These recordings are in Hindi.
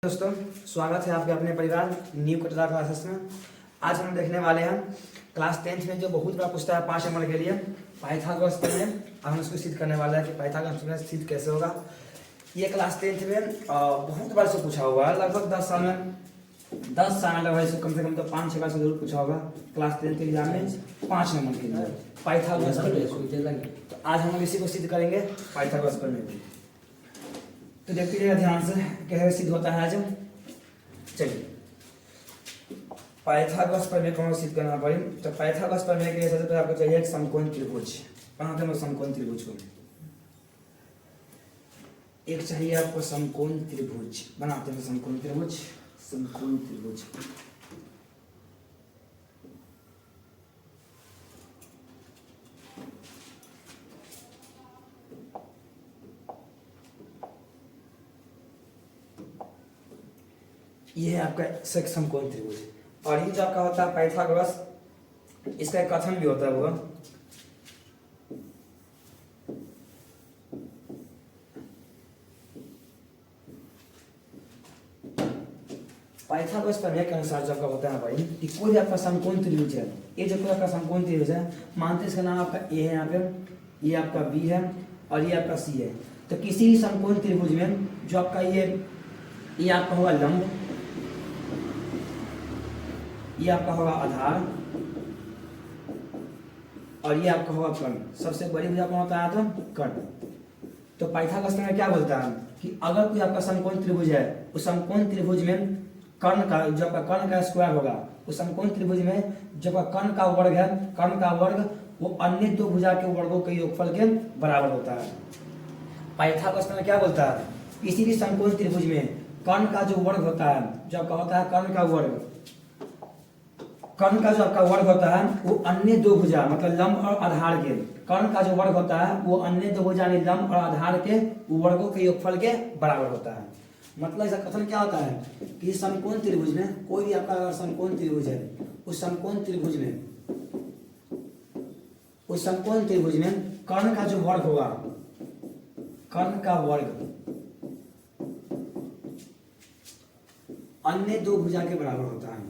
दोस्तों, स्वागत है आपके अपने परिवार न्यू कटरा क्लासेस में। आज हम देखने वाले हैं क्लास 10th में जो बहुत बड़ा पूछता है 5 नंबर के लिए पाइथागोरस प्रमेय। अब हम उसको सिद्ध करने वाले हैं कि पाइथागोरस प्रमेय सिद्ध कैसे होगा। ये क्लास 10th में बहुत बार से पूछा हुआ है, लगभग 10 साल में लगभग इसको कम से कम तो 5-6 बार से जरूर पूछा होगा। क्लास 10th के एग्जाम में 5 नंबर के लिए पाइथागोरस प्रमेय। तो आज हम इसी को सिद्ध करेंगे पाइथागोरस प्रमेय। तो देखते रहिए ध्यान से कैसे सिद्ध होता है आज। चलिए, पाइथागोरस प्रमेय को सिद्ध करना पड़े। तो पाइथागोरस प्रमेय के लिए सबसे पहले आपको चाहिए एक समकोण त्रिभुज। बनाते हैं समकोण त्रिभुज को। एक चाहिए आपको समकोण त्रिभुज। बनाते हैं समकोण त्रिभुज। समकोण त्रिभुज ये है आपका समकोण त्रिभुज। और ये जो आपका होता है पाइथागोरस, इसका एक कथन भी होता है वो पाइथागोरस प्रमेय के अनुसार जो आपका होता है भाई कि कोई आपका समकोण त्रिभुज है। ये जो कोई आपका समकोण त्रिभुज है, मानते इसका नाम आपका ए है, यहाँ पे ये आपका बी है और ये आपका सी है। तो किसी भी समकोण त्रिभुज में जो आपका ये आपका होगा लंब, ये आपका होगा आधार और ये आपका होगा कर्ण। सबसे बड़ी भुजा कौन होता है तो कर्ण। तो पाइथागोरस में क्या बोलता है कि अगर कोई आपका समकोण त्रिभुज है, उस समकोण त्रिभुज में कर्ण का जो आपका कर्ण का स्क्वायर होगा, उस समकोण त्रिभुज में जो आपका कर्ण का वर्ग है, कर्ण का वर्ग वो अन्य दो भुजा के वर्गों के योगफल के बराबर होता है। पाइथागोरस में क्या बोलता है, किसी भी समकोण त्रिभुज में कर्ण का जो वर्ग होता है, जो आपका होता है कर्ण का वर्ग, कर्ण का जो आपका वर्ग होता है वो अन्य दो भुजा मतलब लंब और आधार के, कर्ण का जो वर्ग होता है वो अन्य दो भुजा लंब और आधार के वर्गों के योगफल के बराबर होता है। मतलब इसका कथन क्या होता है कि समकोण त्रिभुज में कोई भी आपका अगर समकोण त्रिभुज है, उस समकोण त्रिभुज में कर्ण का जो वर्ग होगा, कर्ण का वर्ग अन्य दो भुजा के बराबर होता है।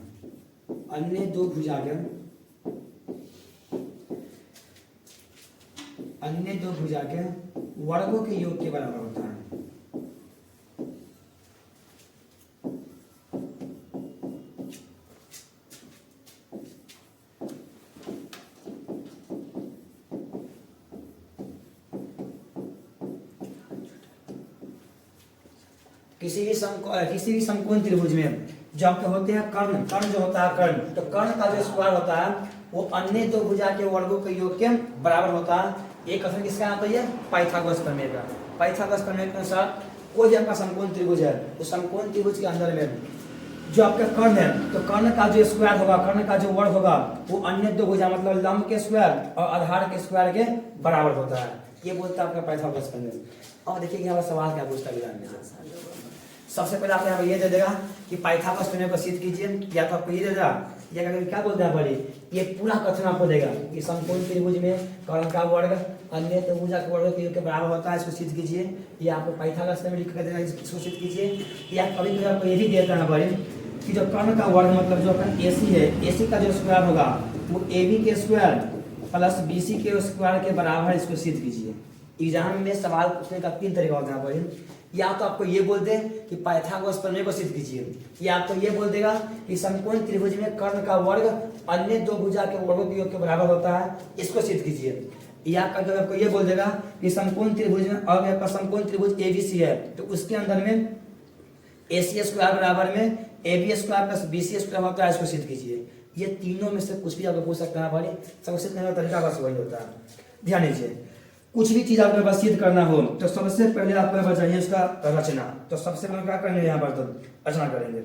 अन्य दो भुजा के वर्गों के योग के बराबर होता है। किसी भी समकोण त्रिभुज में जो आपके होते हैं कर्ण जो होता है कर्ण, तो कर्ण का जो स्क्वायर होता है वो अन्य दो भुजा के वर्गों के योग के बराबर होता है। एक कथन किसका आता है पाइथागोरस प्रमेय का। पाइथागोरस प्रमेय के अनुसार कोई भी आपका समकोण त्रिभुज है, उस समकोण त्रिभुज के अंदर में जो आपका कर्ण है, तो कर्ण का जो स्क्वायर होगा, कर्ण का जो वर्ग होगा वो अन्य दो भुजा मतलब लंब के स्क्वायर और आधार के स्क्वायर के बराबर होता है। ये बोलता है आपका पाइथागोरस प्रमेय। और देखिए यहाँ पर सवाल क्या पूछता है। सबसे पहले आपको यहाँ पर ये दे देगा कि पाइथागोरस प्रमेय को सिद्ध कीजिए, या तो आपको ये दे देगा या क्या बोलते हैं बड़ी, ये पूरा कथन आपको देगा कि समकोण त्रिभुज में कर्ण का वर्ग अन्य दो भुजा के वर्ग के बराबर होता है, इसको सिद्ध कीजिए। या आपको पाइथागोरस प्रमेय लिख कर देना, इसको सिद्ध कीजिए। या कभी कभी आपको ये भी देता है बड़ी कि जो कर्ण का वर्ग मतलब जो अपन AC है, AC का जो स्क्वायर होगा वो AB के स्क्वायर प्लस BC के स्क्वायर के बराबर है, इसको सिद्ध कीजिए। एग्जाम में सवाल पूछने का 3 तरीका होता है बड़ी। या तो आपको ये बोल दे कि पाइथागोरस प्रमेय को सिद्ध कीजिए, या आपको ये बोल देगा कि समकोण त्रिभुज में कर्ण का वर्ग अन्य दो भुजा के वर्गों के योग के बराबर होता है, इसको सिद्ध कीजिए। या कभी आपको ये बोल देगा कि समकोण त्रिभुज में अगर आपका समकोण त्रिभुज ABC है तो उसके अंदर में AC स्क्वायर बराबर में AB square plus BC square होता है, इसको सिद्ध कीजिए। ये तीनों में से कुछ भी आपको पूछ सकता है भाई। सबसे पहला तरीका बस वही होता है। ध्यान दीजिए, कुछ भी चीज आपके पास सिद्ध करना हो तो सबसे पहले आपके पास चाहिए उसका रचना। तो सबसे पहले क्या करेंगे यहाँ पर, तो रचना करेंगे।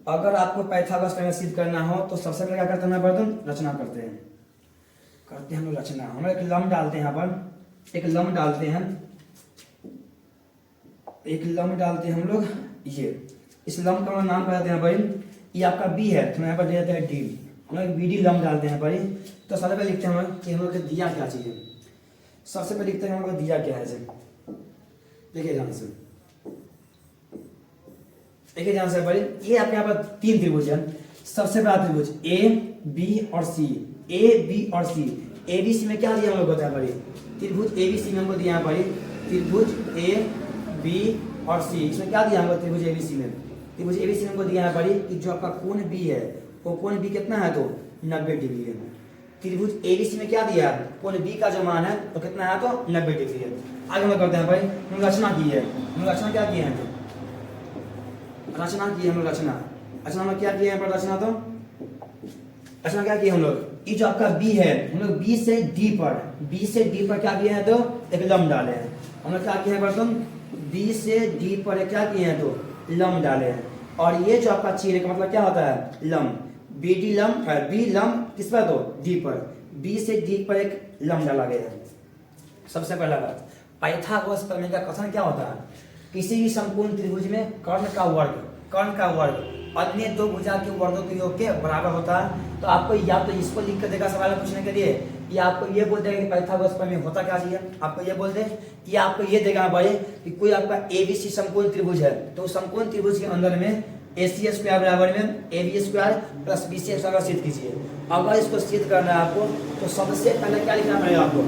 अगर आपको पाइथागोरस प्रमेय सिद्ध करना हो तो सबसे पहले क्या करते हैं, बर्तन रचना करते हैं हम लोग रचना। हम एक लंब डालते हैं, यहाँ पर एक लंब डालते हैं, हम लोग ये इस लंब का नाम क्या देते हैं भाई, ये आपका B है तो यहाँ पर दे देते हैं D। हम लोग BD लंब डालते हैं भाई। तो सबसे पहले लिखते हैं कि हम लोग को दिया क्या चाहिए। सबसे पहले लिखते हैं हम लोग को दिया क्या है। देखिए ध्यान से, देखिए ध्यान से पढ़िए, ये आपके यहाँ पर तीन त्रिभुज है। सबसे पहला त्रिभुज ए बी और सी, ए बी और सी। एबीसी में क्या दिया हम लोग बताया पढ़िए, त्रिभुज एबीसी में हमको दिया है पढ़िए त्रिभुज ए बी और सी। इसमें क्या दिया हमको त्रिभुज एबीसी में, त्रिभुज एबीसी में हमको दिया है पढ़िए कि जो आपका कोण बी है वो कोण बी कितना है तो 90 डिग्री है। त्रिभुज एबीसी में क्या दिया है, कोण बी का जो मान है तो कितना है तो 90 डिग्री है। आगे हम करते हैं भाई, हम रचना की है, हम रचना क्या किए हैं, रचना की है हम लोग रचना, रचना में क्या किए हैं पर रचना, तो रचना क्या किए हम लोग, ये जो आपका बी है हम लोग बी से डी पर, बी से डी पर क्या किए हैं तो एक लंब डाले हैं। हम लोग क्या किए हैं बर्तन, बी से डी पर क्या किए हैं तो लंब डाले हैं। और ये जो आपका चीरे का मतलब क्या होता है लंब, बी डी लंब, बी लंब किस पर तो डी पर, बी से डी पर एक लंब डाला गया है। सबसे पहला बात, पाइथागोरस प्रमेय का कथन क्या होता है, किसी भी संपूर्ण त्रिभुज में कर्ण का वर्ग अन्य दो भुजा के वर्गों के योग के बराबर होता है। तो आपको या तो इसको लिख कर देगा सवाल पूछने के लिए, या आपको ये बोल देगा कि पाइथागोरस प्रमेय होता क्या चाहिए, आपको ये बोल दे, या आपको ये देगा भाई कि कोई आपका एबीसी समकोण त्रिभुज है तो समकोण त्रिभुज के अंदर में AC स्क्वायर बराबर में AB square plus BC square सिद्ध कीजिए। अगर इसको सिद्ध करना है आपको तो सबसे पहले क्या लिखना पड़ेगा आपको,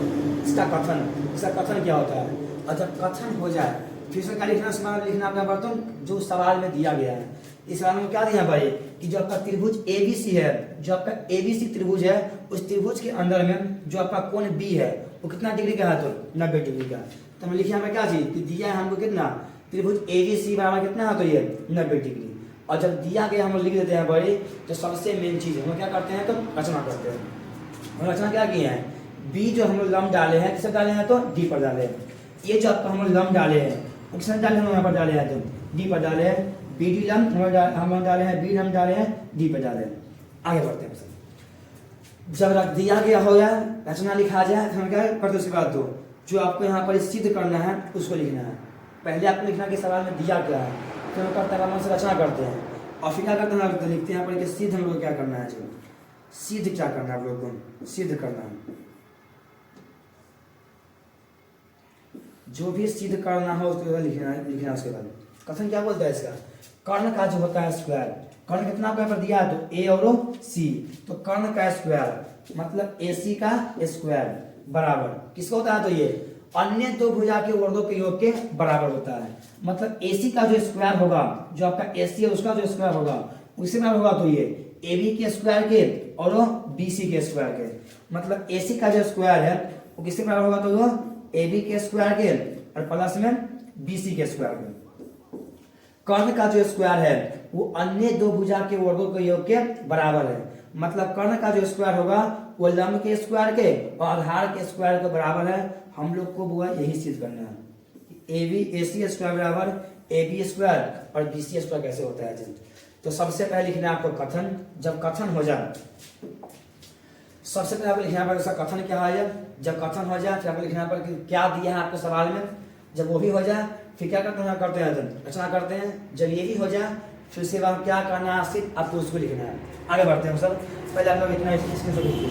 इसका कथन, इसका कथन क्या होता है। और जब कथन हो जाए फिर से क्या लिखना, सवाल लिखना आपका बर्तन जो सवाल में दिया गया है। इस सवाल में क्या दिया भाई कि जो आपका त्रिभुज ABC है, जो आपका ABC त्रिभुज है उस त्रिभुज के अंदर में जो आपका कोण B है वो कितना डिग्री का है तो 90 डिग्री का। तो हम लिखे हमें क्या चीज कि दिया है हमको कितना, त्रिभुज ABC बराबर कितना है तो ये 90 डिग्री। और जब दिया गया हम लिख देते हैं बड़ी, तो सबसे मेन चीज हम क्या करते हैं तो रचना करते हैं। हम रचना क्या किए हैं, बी जो हम लोग लंब डाले हैं किसे डाले हैं तो डी पर डाले हैं। ये जो आपका हम लोग लंब डाले हैं किसने डाले हैं, यहाँ पर डाले हैं तो डी पर डाले हैं। बी डी लंब हम डाले हैं, बी लंब डाले हैं, डी पर डाले हैं। आगे बढ़ते हैं, जब रख दिया गया हो जाए रचना लिखा जाए तो हम क्या करते उसके बाद तो जो आपको यहाँ पर सिद्ध करना है उसको लिखना है। पहले आपको लिखना कि सवाल में दिया क्या है, फिर हम करते हैं मन से रचना करते हैं और फिर क्या करते हैं तो लिखते हैं पर सिद्ध हम लोग क्या करना है, जो सिद्ध क्या करना है आप लोगों को सिद्ध करना है, जो भी सिद्ध करना हो उसके बाद लिखना है। उसके बाद कथन क्या बोलता है इसका, कर्ण का जो होता है स्क्वायर, कर्ण कितना आपको यहाँ पर दिया है तो ए और सी, तो कर्ण का स्क्वायर मतलब AC का स्क्वायर बराबर किसका होता है तो ये अन्य दो भुजा के वर्गों के योग के बराबर होता है। मतलब AC का जो स्क्वायर होगा, जो आपका AC है उसका जो स्क्वायर होगा उसी में होगा तो ये AB के स्क्वायर के और BC के स्क्वायर के। मतलब AC का जो स्क्वायर है वो किसके बराबर होगा तो वो AB के स्क्वायर के और प्लस में BC के स्क्वायर के। कर्ण का जो स्क्वायर है वो अन्य दो भुजा के वर्गों के योग के बराबर है। मतलब कर्ण का जो स्क्वायर होगा वो लंब के स्क्वायर के और आधार के स्क्वायर के बराबर है। हम लोग को वो यही सिद्ध करना है, AC स्क्वायर बराबर AB स्क्वायर और BC स्क्वायर कैसे होता है। तो सबसे पहले लिखना है आपको कथन। जब कथन हो जाए सबसे पहले आपको लिखना पड़ेगा कथन क्या है। जब कथन हो जाए फिर आपको लिखना पड़ेगा क्या दिया है आपको सवाल में। जब वो भी हो जाए फिर क्या करते हैं रचना करते हैं। जब ये भी हो जाए फिर उसके बाद क्या करना है, सिर्फ आपको उसको लिखना है। आगे बढ़ते हैं सर। पहले आप लोग इतना स्क्रीनशॉट लीजिए,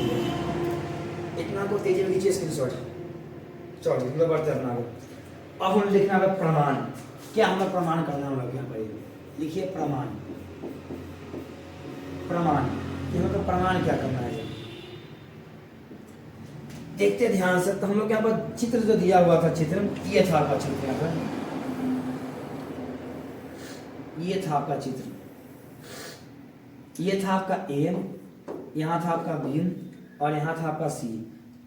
इतना को तेजी में लीजिए स्क्रीनशॉट। चलो बढ़ते हैं अपना। अब हम लिखना है प्रमाण। क्या हमें प्रमाण करना है, हम लोग यहाँ पर लिखिए प्रमाण। प्रमाण मतलब प्रमाण क्या करना है देखते ध्यान से। तो हम लोग यहाँ पर चित्र जो दिया हुआ था, चित्र ये था आपका चित्र, यहाँ पर ये था आपका चित्र, ये था आपका A, यहाँ था आपका B और यहाँ था आपका C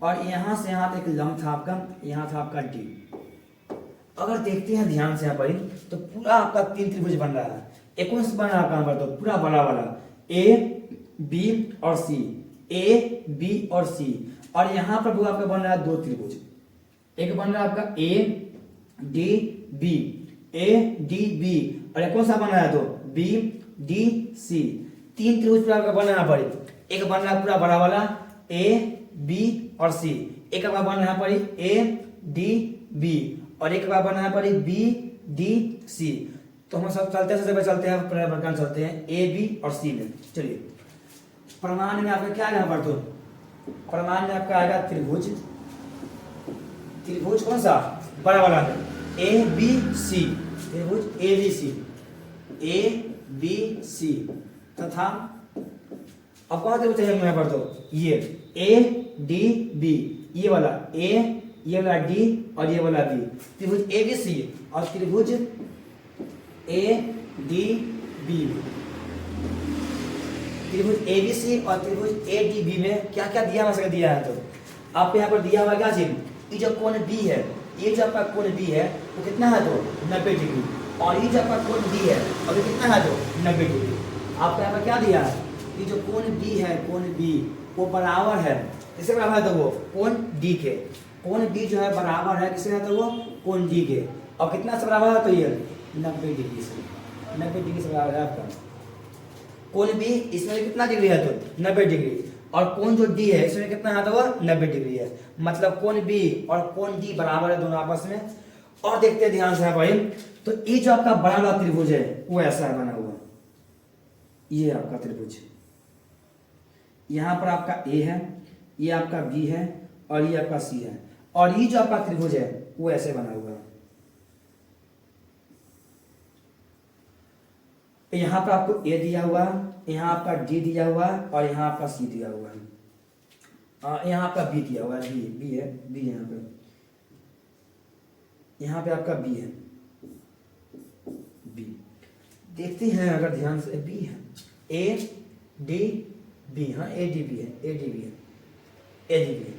और यहाँ से यहाँ एक लंब था आपका, यहाँ था आपका D। अगर देखते हैं ध्यान से यहाँ पर तो पूरा आपका तीन त्रिभुज बन रहा है। एक कौन सा बन रहा है कहाँ पर तो पूरा बड़ा वाला A B और C, A B और C। और यहाँ पर वो आपका बन रहा है दो त्रिभुज। एक बन रहा है आपका A D B, A D B और एक कौन सा बन रहा है तो B D C। तीन त्रिभुज पूरा आपका बन रहा है पर एक बन रहा है पूरा बड़ा वाला A B और C, एक आपका बन रहा है पर A D B और एक बार बना है पर B D C। तो हम सब चलते हैं चलते हैं A B और C में। चलिए प्रमाण में आपका क्या यहाँ पर तो प्रमाण में आपका आएगा त्रिभुज, त्रिभुज कौन सा बड़ा वाला A B C, त्रिभुज A B C। A B C तथा अब कौन त्रिभुज चाहिए यहाँ पर, तो ये ए डी बी, ये वाला ए, ये वाला डी और ये वाला बी, त्रिभुज ए बी सी और त्रिभुज ए डी बी, त्रिभुज ए बी सी और त्रिभुज ए डी बी में क्या क्या दिया हुआ दिया है, तो आपको यहाँ पर दिया हुआ क्या चीज, ये जो कोण बी है, ये जो आपका कोण बी है वो कितना है, तो 90 डिग्री, और ये जो आपका कोण बी है और ये कितना है, तो 90 डिग्री। आपको यहाँ पर क्या दिया है, ये जो कोण बी है, कोण बी वो बराबर है, किससे बराबर है, तो वो कोण डी के, कोण बी जो है बराबर है किससे, तो वो कोण डी के, और कितना से बराबर है, तो ये 90 डिग्री से, 90 डिग्री से बराबर है आपका कोण बी, इसमें कितना डिग्री है, तो 90 डिग्री, और कोण जो डी है इसमें कितना है, तो वो 90 डिग्री है, मतलब कोण बी और कोण डी बराबर है दोनों आपस में। और देखते हैं ध्यान से है भाई, तो ये जो आपका बड़ा वाला त्रिभुज है वो ऐसा है बना हुआ, ये आपका त्रिभुज, यहां पर आपका ए है, ये आपका बी है और ये आपका सी है, और ये जो आपका त्रिभुज है वो ऐसे बना हुआ है। यहां पर आपको ए दिया हुआ है, यहाँ आपका डी दिया हुआ है और यहाँ आपका सी दिया हुआ है, यहाँ आपका बी दिया हुआ है, बी है, बी यहाँ पे आपका बी है, बी देखते हैं अगर ध्यान से, बी है, ए डी बी, हाँ ए डी बी है, ए डी बी है, ए डी बी है।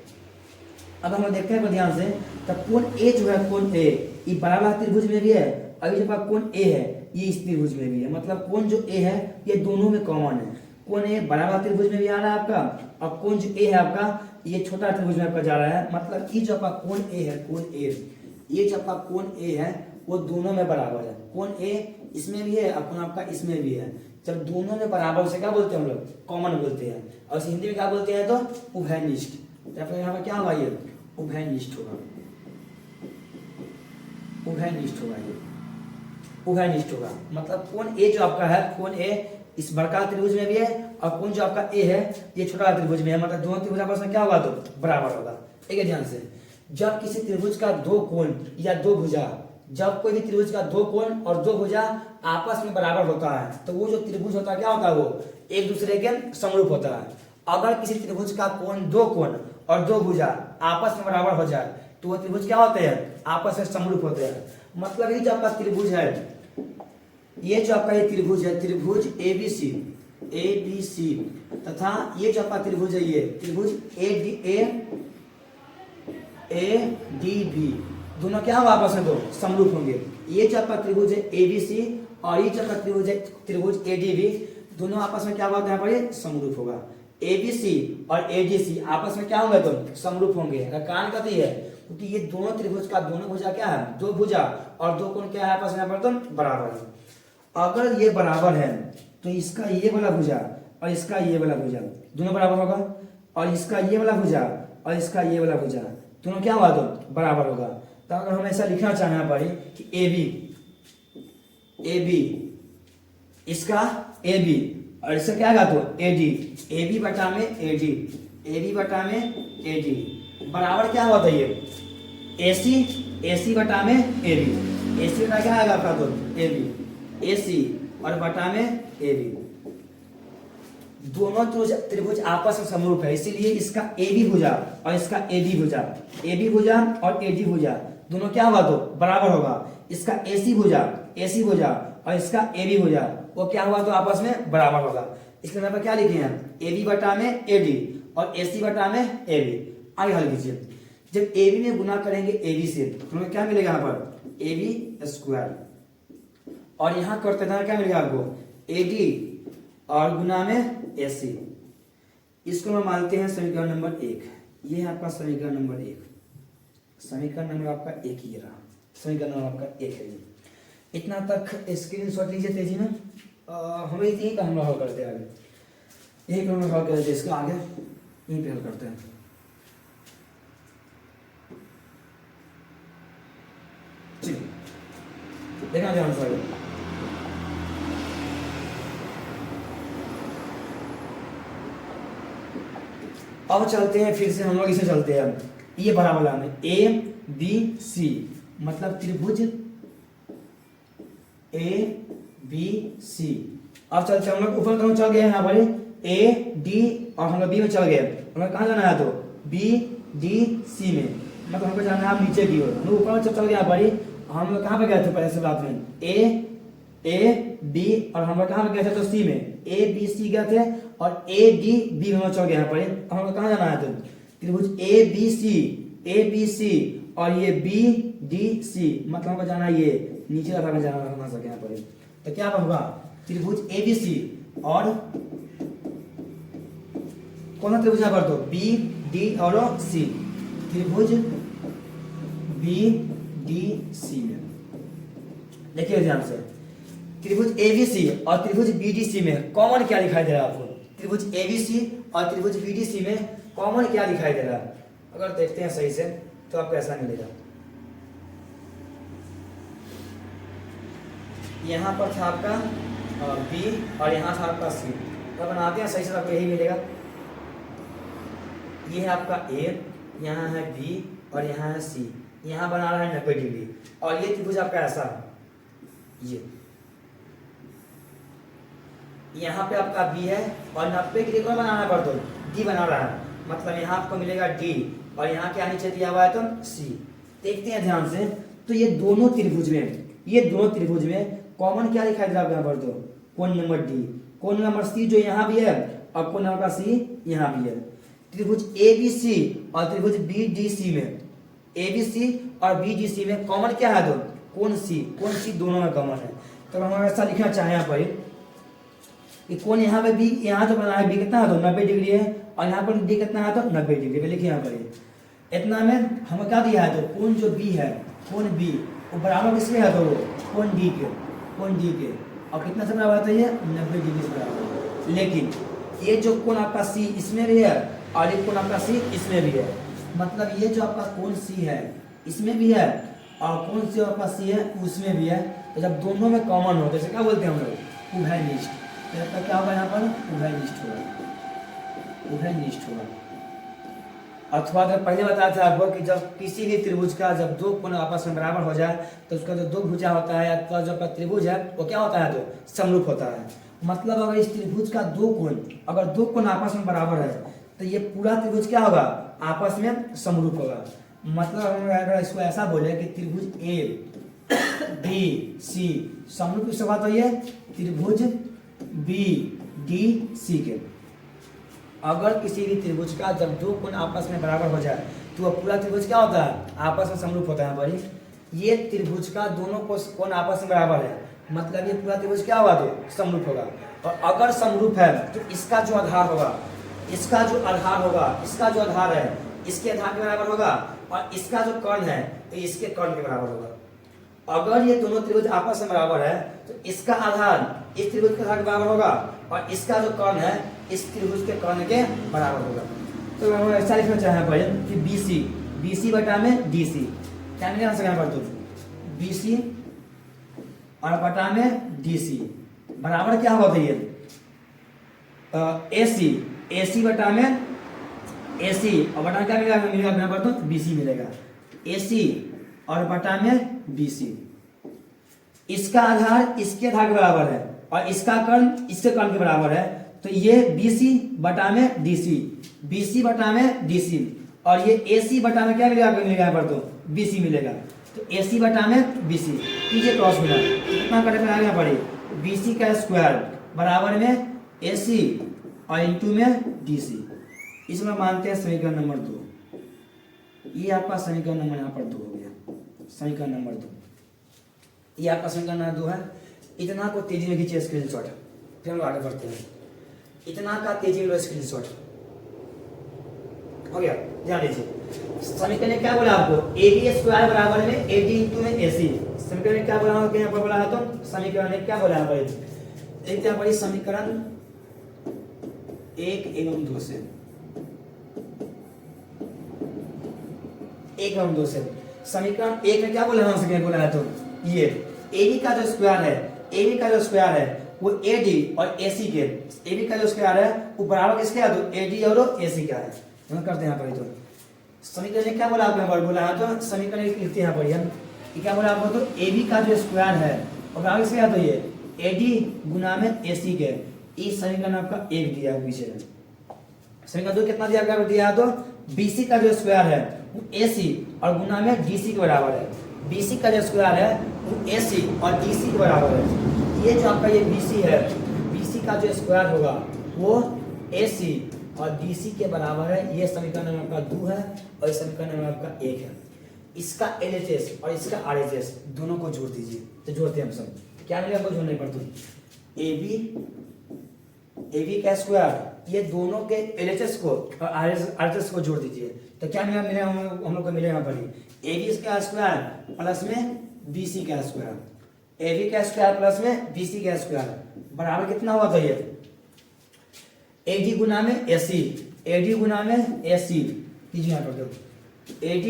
अब हम देखते हैं ध्यान से, तब कोण ए जो है, कोण ए ये बराबर त्रिभुज में भी है, और ये जो कोण ए है ये इस त्रिभुज में भी है, मतलब कोण जो ए है ये दोनों में कॉमन है, कोण ए बराबर त्रिभुज में भी आ रहा है आपका, और कोण जो ए है आपका ये छोटा त्रिभुज में आपका जा रहा है, मतलब ये जो आपका कोण ए है, कोण ए, ये जो आपका कोण ए है वो दोनों में बराबर है, कोण ए इसमें भी है और कोण आपका इसमें भी है, जब दोनों में बराबर से क्या बोलते हैं हम लोग, कॉमन बोलते हैं, और हिंदी में क्या बोलते हैं, तो उभयनिष्ठ, तो यहाँ पर क्या होगा, ये उभयनिष्ठ होगा, उभयनिष्ठ होगा, ये उभयनिष्ठ होगा, मतलब कोण ए जो आपका है, कोण ए इस बड़का त्रिभुज में भी है, और कोण जो आपका ए है ये छोटा त्रिभुज में है, मतलब दोनों त्रिभुज आपस में क्या होगा, तो बराबर होगा। ठीक है, ध्यान से, जब किसी त्रिभुज का दो कोण या दो भुजा, जब कोई भी त्रिभुज का दो कोण और दो भुजा आपस में बराबर होता है, तो वो जो त्रिभुज होता है क्या होता है, वो एक दूसरे के समरूप होता है। अगर किसी त्रिभुज का दो कोण और दो भुजा आपस में बराबर हो जाए तो वो त्रिभुज क्या होते हैं, आपस में समरूप होते हैं। मतलब ये जो आपका त्रिभुज है, ये जो आपका ये त्रिभुज है, त्रिभुज ए बी सी तथा ये जो आपका त्रिभुज है, ये त्रिभुज ए डी बी, दोनों क्या होगा, आपस में दो समरूप होंगे। ये जो आपका त्रिभुज है ए बी सी और ये जो आपका त्रिभुज है त्रिभुज ए डी बी, दोनों आपस में क्या होगा, यहाँ पर समरूप होगा। ए बी सी और ए डी सी आपस में क्या होंगे, तो समरूप होंगे। कारण कहती है क्योंकि ये दोनों त्रिभुज का दोनों भुजा क्या है, दो भुजा और दो कोण क्या है, आपस में तो बराबर है। अगर ये बराबर है तो इसका ये वाला भुजा और इसका ये वाला भुजा दोनों बराबर होगा, और इसका ये वाला भुजा और इसका ये वाला भुजा दोनों क्या होगा, तो बराबर होगा। तो अगर हम ऐसा लिखना चाहना पड़े कि ए बी इसका ए बी और इसका क्या होगा, तो ए बी बटा में ए डी बटा में ए डी बराबर क्या होता है, ये ए सी बटा में ए बी, ए सी बटा क्या आएगा आपका, तो ए बी, ए सी और बटा में ए बी, दोनों त्रिभुज आपस में समरूप है, इसीलिए इसका ए बी भुजा और इसका ए बी भुजा और ए डी भुजा दोनों क्या होगा, तो बराबर होगा। इसका ए सी भुजा और इसका ए बी भुजा वो क्या हुआ, तो आपस में बराबर होगा। इसलिए यहाँ पर क्या लिखे हैं, ए बी बटा में ए डी और ए सी बटा में ए बी। आगे हल कीजिए, जब ए बी में गुना करेंगे ए बी से तो हमें क्या मिलेगा, यहाँ पर ए बी स्क्वायर, और यहाँ करते हैं क्या मिलेगा आपको, ए डी और गुना में ए सी। इसको हम मानते हैं समीकरण नंबर 1। ये है आपका समीकरण नंबर 1, समीकरण नंबर आपका 1 ही रहा, समीकरण नंबर आपका 1 है। इतना तक स्क्रीनशॉट लीजिए तेजी में, हमें यही का हम हल करते हैं आगे, यही हम हल करते हैं, इसका आगे यहीं पे हल करते हैं। चलिए देखना ध्यान से, अब चलते हैं फिर से हम लोग इसे चलते हैं, ये बड़ा वाला में ए बी सी, मतलब त्रिभुज ए बी सी। अब चल हम लोग ऊपर दोनों चल गए यहाँ पर ए डी और हम लोग बी में चल गए। हमें कहाँ जाना है तो बी डी सी में, मतलब हमको जाना है नीचे की ओर। हम लोग ऊपर चल गए यहाँ पर, हम लोग कहाँ पे गए थे पहले से बात में ए बी और हम लोग कहाँ पे गए थे तो सी में, ए बी सी गए थे और ए डी बी में चल गए यहाँ पर। हम लोग कहाँ जाना है तो त्रिभुज ए बी सी और ये बी डी सी, मतलब हमको जाना है ये नीचे का भाग में जाना है सके यहाँ पर। तो क्या होगा त्रिभुज ए बी सी और कौन सा त्रिभुज यहाँ पर तो बी डी और सी, त्रिभुज बी डी सी में देखिए ध्यान से त्रिभुज ए बी सी और त्रिभुज बी डी सी में कॉमन क्या दिखाई दे रहा है आपको? त्रिभुज ए बी सी और त्रिभुज बी डी सी में कॉमन क्या दिखाई दे रहा है? अगर देखते हैं सही से तो आपको ऐसा मिलेगा, यहाँ पर था आपका बी और यहाँ था आपका सी। तो बनाते हैं सही से आपको यही मिलेगा। ये है आपका ए, यहाँ है बी और यहाँ है सी, यहाँ बना रहा है 90 डिग्री और ये त्रिभुज आपका ऐसा है, ये यहाँ पे आपका बी है और 90 डिग्री कौन बनाना पड़ता है? डी बना रहा है, मतलब यहाँ आपको मिलेगा डी और यहाँ क्या नीचे दिया हुआ है तो सी। देखते हैं ध्यान से तो ये दोनों त्रिभुज में कॉमन क्या दिखाई दे रहा है यहाँ पर तो कोण नंबर डी, कोण नंबर सी जो यहाँ भी है और कोण नंबर सी यहाँ भी है। त्रिभुज ए बी सी और त्रिभुज बी डी सी में, ए बी सी और बी डी सी में कॉमन क्या है तो कोण सी दोनों में कॉमन है। तो हम ऐसा लिखना चाहें यहाँ पर कि कोण यहाँ पे बी, यहाँ तो बना है बी कितना है तो 90 डिग्री है और यहाँ पर डी कितना है तो 90 डिग्री पे लिखिए यहाँ पर। इतना में हमें क्या दिया है तो कोण जो बी है, कोण बी वो बराबर किसके है तो वो कोण डी के और कितना से बराबर है ये 90 डिग्री से बराबर है। लेकिन ये जो कोण आपका सी इसमें भी है और ये कोण आपका सी इसमें भी है, मतलब ये जो आपका कोण सी है इसमें भी है और कोण सी आपका सी है उसमें भी है। तो जब दोनों में कॉमन हो जैसे क्या बोलते हैं हम लोग उभयनिष्ठ, तो क्या होगा यहाँ पर उभयनिष्ठ होगा। अथवा तो पहले बताया था आपको कि जब किसी भी त्रिभुज का जब दो कोण आपस में बराबर हो जाए तो उसका जो दो भुजा होता है अथवा जो आपका त्रिभुज है वो क्या होता है तो समरूप होता है। मतलब अगर इस त्रिभुज का अगर दो कोण आपस में बराबर है तो ये पूरा त्रिभुज क्या होगा आपस में समरूप होगा। मतलब हम अगर इसको ऐसा बोले कि त्रिभुज ए बी सी समरूप किससे होगा तो ये त्रिभुज बी डी सी के। अगर किसी भी त्रिभुज का जब दो कोण आपस में बराबर हो जाए तो वह पूरा त्रिभुज क्या होता है आपस में समरूप होता है। भाई ये त्रिभुज का दोनों कोण आपस में बराबर है, मतलब ये पूरा त्रिभुज क्या होगा तो समरूप होगा। और अगर समरूप है तो इसका जो आधार होगा इसका जो आधार है इसके आधार के बराबर होगा और इसका जो कर्ण है तो इसके कर्ण के बराबर होगा। अगर ये दोनों त्रिभुज आपस में बराबर है तो इसका आधार इस त्रिभुज के आधार के बराबर होगा और इसका जो कर्ण है इस त्रिभुज के कर्ण के बराबर होगा। तो हम ऐसा लिखना चाहें भाई कि BC बटा में DC क्या मिलेगा यहाँ पर तो BC और बटा में DC बराबर क्या होगा ये AC बटा में AC और बटा क्या मिलेगा यहाँ पर तो BC मिलेगा। AC और बटा में BC, इसका आधार इसके आधार के बराबर है और इसका कर्ण इसके कर्ण के बराबर है तो ये BC बटा में DC बटा में DC और ये AC बटा में क्या मिलेगा यहाँ पर तो BC मिलेगा। तो AC बटा में BC कीजिए क्रॉस मिला कितना करेक्ट आ गया पड़े BC का स्क्वायर बराबर में AC और इंटू में DC। इसमें मानते हैं समीकरण नंबर 2। ये आपका समीकरण नंबर यहाँ पर 2 हो गया, समीकरण नंबर 2 ये आपका समीकरण नंबर 2 है। इतना को तेजी में खींचिए स्क्रीनशॉट, फिर हम आगे बढ़ते हैं। इतना का तेजी में स्क्रीनशॉट हो गया। ध्यान दीजिए समीकरण ने क्या बोला आपको AB स्क्वायर बराबर में AD इंटू में AC। समीकरण ने क्या बोला आपको यहाँ पर बोला है तो समीकरण ने क्या बोला है देखते हैं भाई समीकरण 1 एवं 2 से 1 एवं 2 से समीकरण 1 में क्या बोला है तो ये AB का जो स्क्वायर है वो AD और AC के AB का जो स्क्वायर है वो बराबर किसके है तो AD और AC का है। हम करते हैं यहाँ पर तो समीकरण ने क्या बोला आपको यहाँ पर बोला है तो समीकरण लिखते हैं यहाँ पर क्या बोला आपको तो AB का जो स्क्वायर है और बराबर किसके है तो ये AD गुना में AC के, इस समीकरण आपका 1 दिया है पीछे। समीकरण 2 कितना दिया तो BC का जो स्क्वायर है वो AC और गुना में DC के बराबर है। BC का जो स्क्वायर है वो AC और DC के बराबर है। ये जो आपका ये BC है, BC का जो स्क्वायर होगा वो AC और DC के बराबर है। ये समीकरण नंबर आपका 2 है और इस समीकरण नंबर आपका 1 है। इसका LHS और इसका RHS दोनों को जोड़ दीजिए। तो जोड़ते हैं हम सब, क्या मिलेगा आपको जोड़ने पर, AB का स्क्वायर, ये दोनों के LHS को और RHS को जोड़ दीजिए। तो क्या मिलेगा हम लोग को मिलेगा यहाँ पर AB का स्क्वायर प्लस में BC का स्क्वायर, AB का स्क्वायर प्लस में BC का स्क्वायर बराबर कितना हुआ था ये AD गुना में AC, AD गुना में AC कीजिए यहाँ पर AD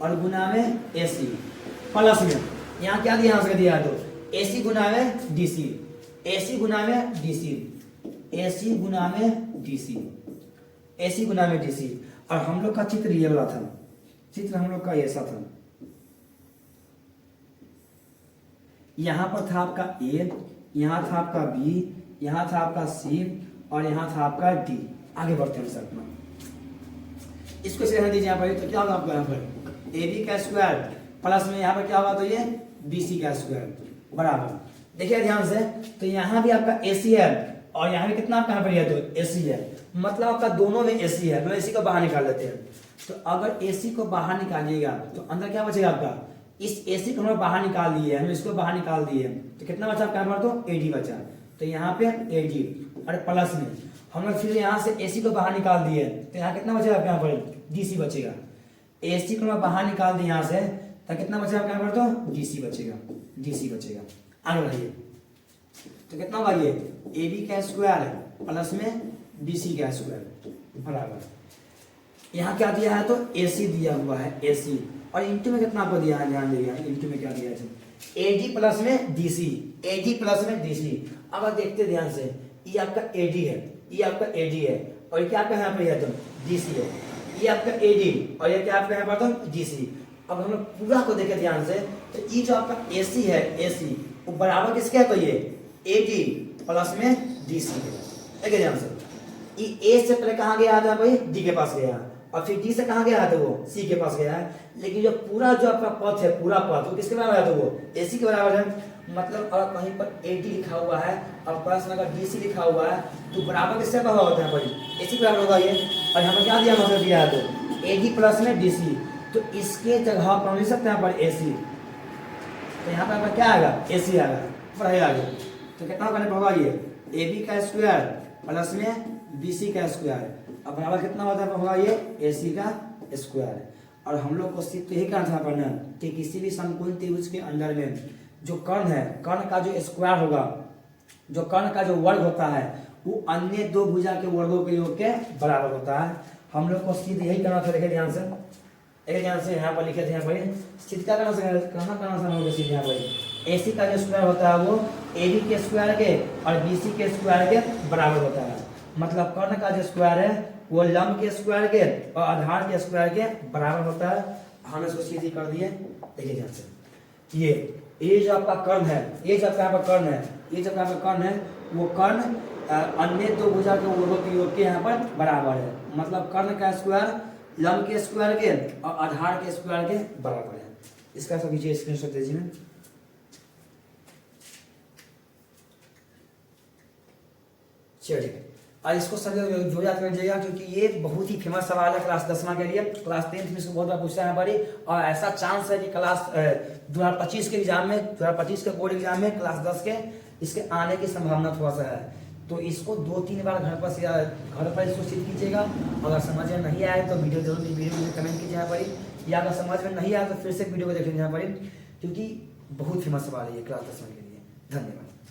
और गुना में AC प्लस में यहाँ क्या दिया दिया तो AC गुना में DC, AC गुना में DC, AC गुना में DC, AC गुना में DC। और हम लोग का चित्र ये वाला था, चित्र हम लोग का ऐसा था, यहाँ पर था आपका A, यहाँ था आपका B, यहाँ था आपका C और यहाँ था आपका D। आगे बढ़ते हैं सर, इसको इसे रहने दीजिए यहाँ पर। तो क्या होगा आपका यहाँ पर AB का स्क्वायर प्लस में यहाँ पर क्या होगा तो ये BC का स्क्वायर बराबर, देखिए ध्यान से, तो यहाँ भी आपका AC है और यहाँ भी कितना आपका यहाँ पर यह तो AC है, मतलब आपका दोनों में AC है। तो AC को बाहर निकाल लेते हैं। तो अगर AC को बाहर निकालिएगा तो अंदर क्या बचेगा आपका, इस AC को हम बाहर निकाल दिए, हम इसको बाहर निकाल दिए, तो कितना बचा आपका यहाँ पर तो AD बचा। तो यहाँ पे AD और प्लस में हम लोग फिर यहाँ से AC को बाहर निकाल दिए, तो यहाँ कितना बचेगा आपके यहाँ पर DC बचेगा। AC को मैं बाहर निकाल दिए यहाँ से, तो कितना बचेगा आपके यहाँ पर तो DC बचेगा, DC बचेगा। आगे बढ़िए, तो कितना होगा ये AB का स्क्वायर प्लस में BC का स्क्वायर बराबर, यहाँ क्या दिया है तो AC दिया हुआ है AC, और इंटू में कितना आपको दिया है, ध्यान दीजिएगा इंटू में क्या दिया है AD प्लस में DC, AD प्लस में DC। अब आप देखते ध्यान से, ये आपका AD है, ये आपका AD है और ये क्या आपका यहाँ पे है तो DC है, ये आपका AD और ये क्या आपका यहाँ पर तो DC। अब हम लोग पूरा को देखें ध्यान से, तो ये जो आपका AC है AC वो बराबर किसके है तो ये AD प्लस में DC है। देखिए ध्यान से, ये A से पहले कहाँ गया था भाई D के पास गया, और फिर D से कहाँ गया था वो C के पास गया है। लेकिन जो पूरा जो आपका पथ है, पूरा पथ वो किसके बराबर है तो वो AC के बराबर है। मतलब अगर कहीं पर AD लिखा हुआ है और प्लस में अगर DC लिखा हुआ है तो बराबर किससे बराबर होता है भाई AC के बराबर होगा ये। और यहाँ पर क्या दिया मतलब दिया है तो AD प्लस में DC, तो इसके जगह पर लिख सकते हैं यहाँ पर AC, तो यहाँ पर क्या आएगा AC आएगा। पढ़ाई आगे तो कितना होगा ये AB का स्क्वायर प्लस में BC का स्क्वायर, अब बराबर कितना होता है होगा ये AC का स्क्वायर। और हम लोग को सिर्फ यही कहना था पढ़ना कि किसी भी समकोण त्रिभुज के अंदर में जो कर्ण है, कर्ण का जो स्क्वायर होगा, जो कर्ण का जो वर्ग होता है वो अन्य दो भुजा के वर्गों के योग के बराबर होता है। हम लोग को सिर्फ यही करना था। देखिए ध्यान से, एक ध्यान से यहाँ पर लिखे थे, यहाँ पर सिर्फ क्या करना था सिर्फ यहाँ पर AC का जो स्क्वायर होता है वो AB के स्क्वायर के और BC के स्क्वायर के बराबर होता है। मतलब कर्ण का जो स्क्वायर है वो लंब के स्क्वायर के और आधार के स्क्वायर के बराबर होता है। हमने इसको सीधी कर दिए। देखिए ध्यान से, ये जो आपका कर्ण है, ये जो आपका यहाँ पर कर्ण है, ये जो यहाँ पर कर्ण है वो कर्ण अन्य दो भुजा के वर्गों के योग के यहाँ पर बराबर है। मतलब कर्ण का स्क्वायर लंब के स्क्वायर के और आधार के स्क्वायर के बराबर है। इसका सब नीचे स्क्रीनशॉट दीजिए। चलिए, और इसको सब जो याद कर लीजिएगा क्योंकि ये बहुत ही फेमस सवाल है क्लास 10वां के लिए। क्लास 10th में इसको बहुत बार पूछा है बड़ी, और ऐसा चांस है कि क्लास 2025 के एग्जाम में, 2025 के बोर्ड एग्जाम में क्लास 10 के इसके आने की संभावना थोड़ा सा है। तो इसको 2-3 बार घर पर इसको सिद्ध कीजिएगा। अगर समझ में नहीं आए तो वीडियो में कमेंट कीजिए यहाँ पर, या अगर समझ में नहीं आया तो फिर से वीडियो को देख लीजिए यहाँ पर, क्योंकि बहुत फेमस सवाल है ये क्लास 10वां के लिए। धन्यवाद।